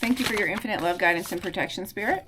thank you for your infinite love, guidance, and protection, Spirit.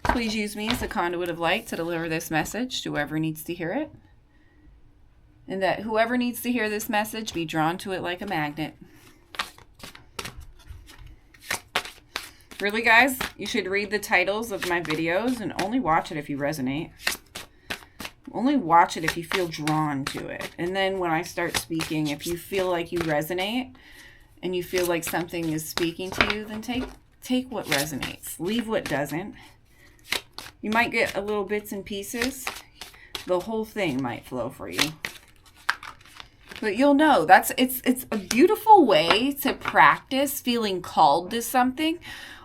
Please use me as a conduit of light to deliver this message to whoever needs to hear it. And that whoever needs to hear this message be drawn to it like a magnet. Really, guys, you should read the titles of my videos and only watch it if you resonate. Only watch it if you feel drawn to it. And then when I start speaking, if you feel like you resonate and you feel like something is speaking to you, then take what resonates. Leave what doesn't. You might get a little bits and pieces. The whole thing might flow for you. But you'll know it's a beautiful way to practice feeling called to something,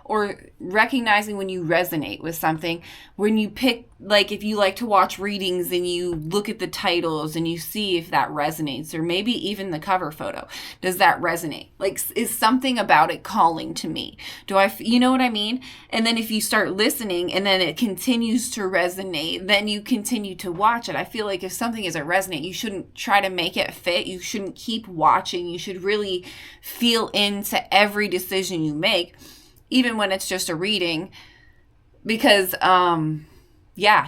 or recognizing when you resonate with something. When you pick, like if you like to watch readings and you look at the titles and you see if that resonates, or maybe even the cover photo. Does that resonate? Like, is something about it calling to me? You know what I mean? And then if you start listening and then it continues to resonate, then you continue to watch it. I feel like if something isn't resonate, you shouldn't try to make it fit. You shouldn't keep watching. You should really feel into every decision you make, even when it's just a reading, because,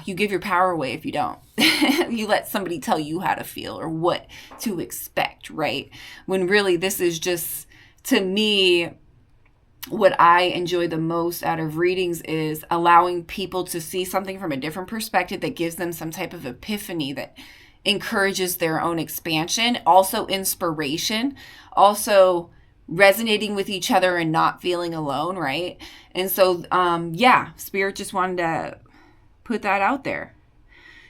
you give your power away if you don't. You let somebody tell you how to feel or what to expect, right? When really this is just, to me, what I enjoy the most out of readings is allowing people to see something from a different perspective that gives them some type of epiphany that encourages their own expansion, also inspiration, also resonating with each other and not feeling alone, right? And so, Spirit just wanted to put that out there.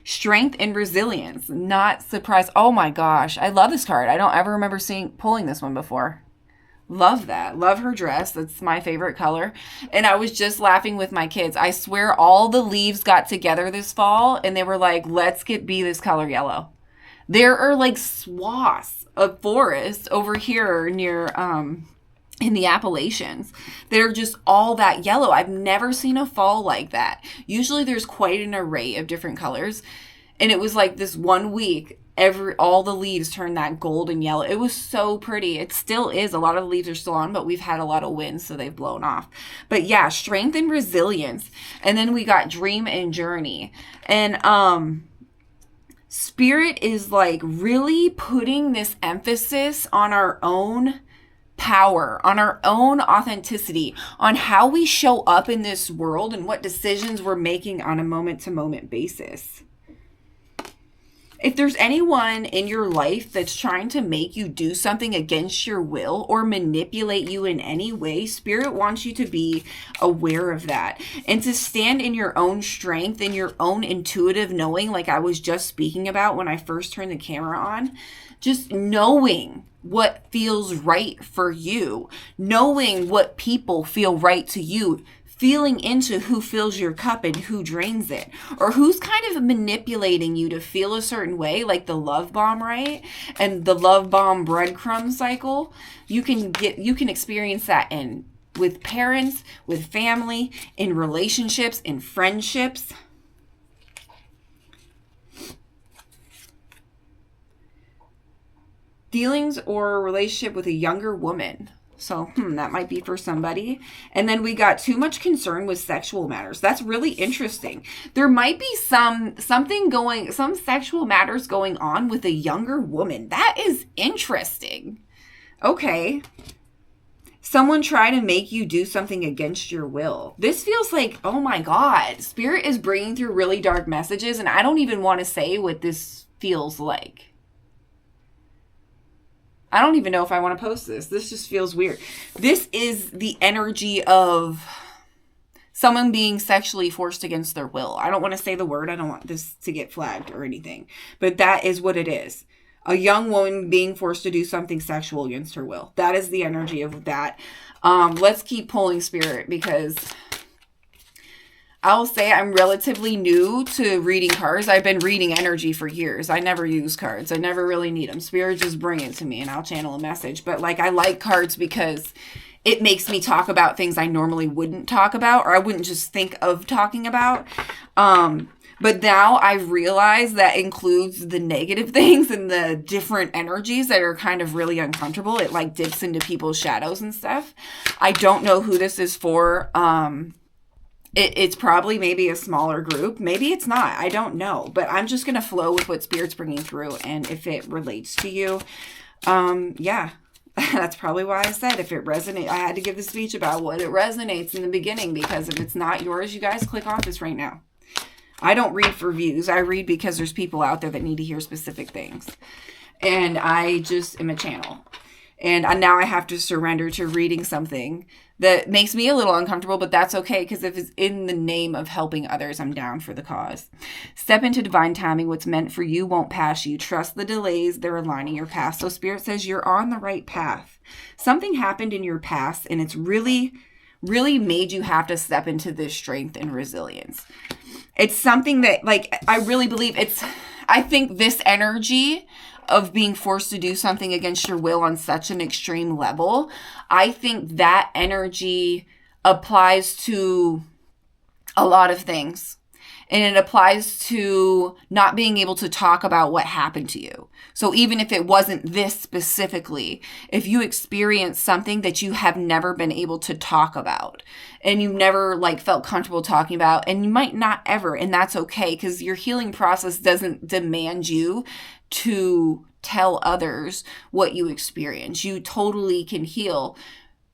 Strength and resilience, not surprised. Oh my gosh, I love this card. I don't ever remember pulling this one before. Love that. Love her dress. That's my favorite color. And I was just laughing with my kids. I swear all the leaves got together this fall and they were like, let's be this color yellow. There are like swaths of forest over here near in the Appalachians. They're just all that yellow. I've never seen a fall like that. Usually there's quite an array of different colors. And it was like this 1 week, all the leaves turned that golden yellow. It was so pretty. It still is. A lot of the leaves are still on, but we've had a lot of wind, so they've blown off. But yeah, strength and resilience. And then we got dream and journey. And Spirit is like really putting this emphasis on our own power, on our own authenticity, on how we show up in this world and what decisions we're making on a moment-to-moment basis. If there's anyone in your life that's trying to make you do something against your will or manipulate you in any way, Spirit wants you to be aware of that and to stand in your own strength and your own intuitive knowing, like I was just speaking about when I first turned the camera on. Just knowing what feels right for you, knowing what people feel right to you, feeling into who fills your cup and who drains it, or who's kind of manipulating you to feel a certain way, like the love bomb, right? And the love bomb breadcrumb cycle. You can experience that with parents, with family, in relationships, in friendships. Dealings or a relationship with a younger woman. So, that might be for somebody. And then we got too much concern with sexual matters. That's really interesting. There might be some sexual matters going on with a younger woman. That is interesting. Okay. Someone try to make you do something against your will. This feels like, oh my God, Spirit is bringing through really dark messages, and I don't even want to say what this feels like. I don't even know if I want to post this. This just feels weird. This is the energy of someone being sexually forced against their will. I don't want to say the word. I don't want this to get flagged or anything. But that is what it is. A young woman being forced to do something sexual against her will. That is the energy of that. Let's keep pulling, Spirit, because I'll say I'm relatively new to reading cards. I've been reading energy for years. I never use cards. I never really need them. Spirit just bring it to me and I'll channel a message. But like, I like cards because it makes me talk about things I normally wouldn't talk about, or I wouldn't just think of talking about. But now I realize that includes the negative things and the different energies that are kind of really uncomfortable. It like dips into people's shadows and stuff. I don't know who this is for. It's probably maybe a smaller group. Maybe it's not. I don't know. But I'm just going to flow with what Spirit's bringing through. And if it relates to you, yeah. That's probably why I said if it resonates, I had to give the speech about what it resonates in the beginning, because if it's not yours, you guys click off this right now. I don't read for views. I read because there's people out there that need to hear specific things. And I just am a channel. And now I have to surrender to reading something that makes me a little uncomfortable, but that's okay, because if it's in the name of helping others, I'm down for the cause. Step into divine timing. What's meant for you won't pass you. Trust the delays. They're aligning your path. So Spirit says you're on the right path. Something happened in your past, and it's really, really made you have to step into this strength and resilience. It's something that, like, I really believe I think this energy of being forced to do something against your will on such an extreme level, I think that energy applies to a lot of things. And it applies to not being able to talk about what happened to you. So even if it wasn't this specifically, if you experience something that you have never been able to talk about, and you never like felt comfortable talking about, and you might not ever, and that's okay, because your healing process doesn't demand you to tell others what you experience. You totally can heal.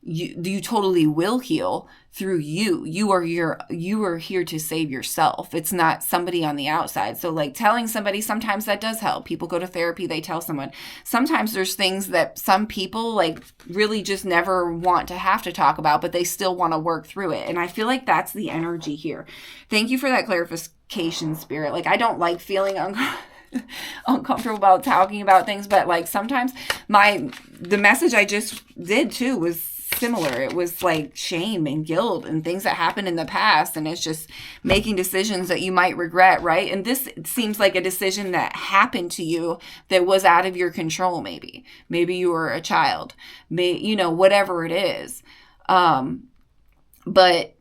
You totally will heal through you. You are here to save yourself. It's not somebody on the outside. So like telling somebody, sometimes that does help. People go to therapy, they tell someone. Sometimes there's things that some people like really just never want to have to talk about, but they still want to work through it. And I feel like that's the energy here. Thank you for that clarification, Spirit. Like, I don't like feeling uncomfortable about talking about things, but like sometimes the message I just did too was similar. It was like shame and guilt and things that happened in the past, and it's just making decisions that you might regret, right? And this seems like a decision that happened to you that was out of your control. Maybe you were a child, whatever it is. But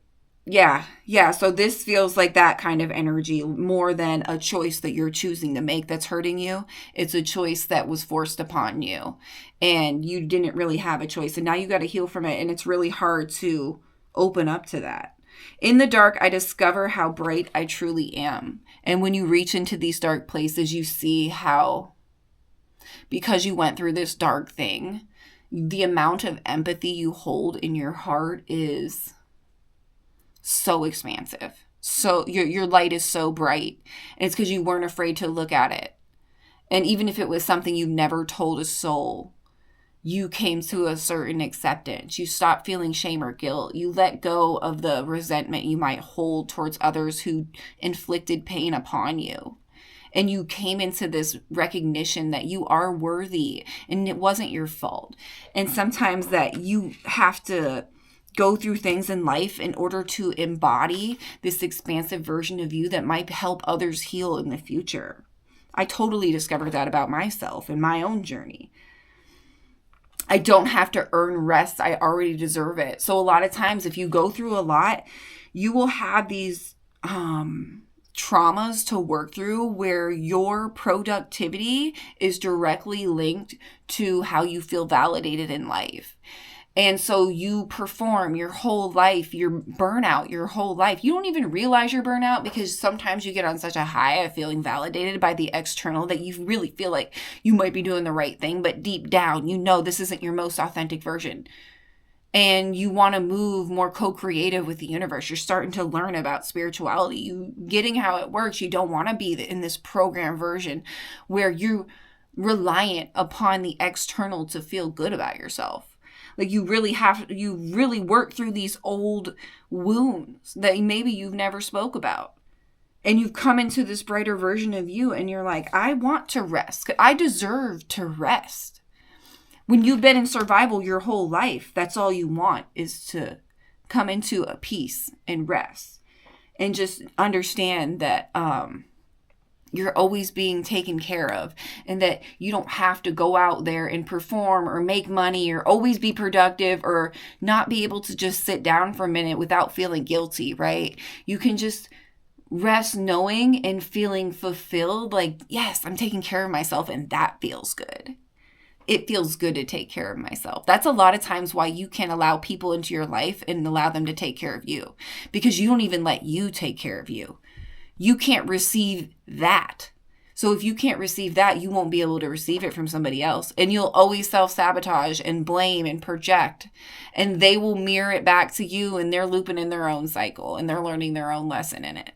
yeah. So this feels like that kind of energy more than a choice that you're choosing to make that's hurting you. It's a choice that was forced upon you, and you didn't really have a choice. And now you got to heal from it. And it's really hard to open up to that. In the dark, I discover how bright I truly am. And when you reach into these dark places, you see how, because you went through this dark thing, the amount of empathy you hold in your heart is so expansive. So your light is so bright. And it's because you weren't afraid to look at it. And even if it was something you never told a soul, you came to a certain acceptance. You stopped feeling shame or guilt. You let go of the resentment you might hold towards others who inflicted pain upon you. And you came into this recognition that you are worthy and it wasn't your fault. And sometimes that you have to go through things in life in order to embody this expansive version of you that might help others heal in the future. I totally discovered that about myself in my own journey. I don't have to earn rest. I already deserve it. So a lot of times if you go through a lot, you will have these traumas to work through where your productivity is directly linked to how you feel validated in life. And so you perform your whole life, you're burnout your whole life. You don't even realize you're burnout because sometimes you get on such a high of feeling validated by the external that you really feel like you might be doing the right thing. But deep down, you know this isn't your most authentic version. And you want to move more co-creative with the universe. You're starting to learn about spirituality. You getting how it works. You don't want to be in this program version where you're reliant upon the external to feel good about yourself. Like you really work through these old wounds that maybe you've never spoke about. And you've come into this brighter version of you and you're like, I want to rest. I deserve to rest. When you've been in survival your whole life, that's all you want is to come into a peace and rest. And just understand that you're always being taken care of and that you don't have to go out there and perform or make money or always be productive or not be able to just sit down for a minute without feeling guilty, right? You can just rest knowing and feeling fulfilled, like, yes, I'm taking care of myself, and that feels good. It feels good to take care of myself. That's a lot of times why you can't allow people into your life and allow them to take care of you, because you don't even let you take care of you. You can't receive that. So if you can't receive that, you won't be able to receive it from somebody else. And you'll always self-sabotage and blame and project. And they will mirror it back to you, and they're looping in their own cycle, and they're learning their own lesson in it.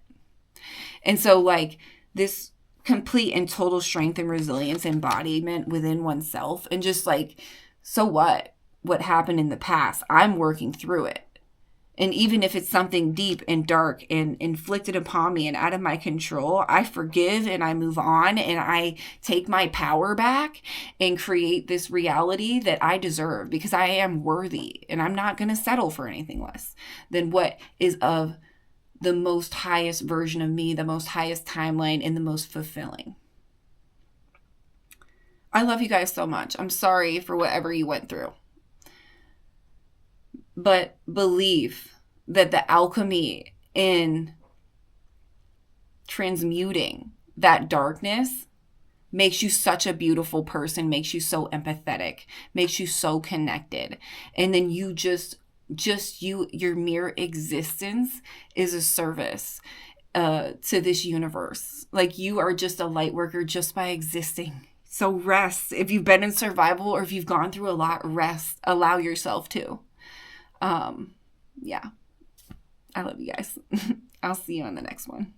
And so like this complete and total strength and resilience embodiment within oneself, and just like, so what happened in the past, I'm working through it. And even if it's something deep and dark and inflicted upon me and out of my control, I forgive and I move on, and I take my power back and create this reality that I deserve, because I am worthy, and I'm not going to settle for anything less than what is of the most highest version of me, the most highest timeline, and the most fulfilling. I love you guys so much. I'm sorry for whatever you went through. But believe that the alchemy in transmuting that darkness makes you such a beautiful person, makes you so empathetic, makes you so connected. And then you your mere existence is a service to this universe. Like, you are just a light worker just by existing. So rest. If you've been in survival, or if you've gone through a lot, rest. Allow yourself to. Yeah. I love you guys. I'll see you on the next one.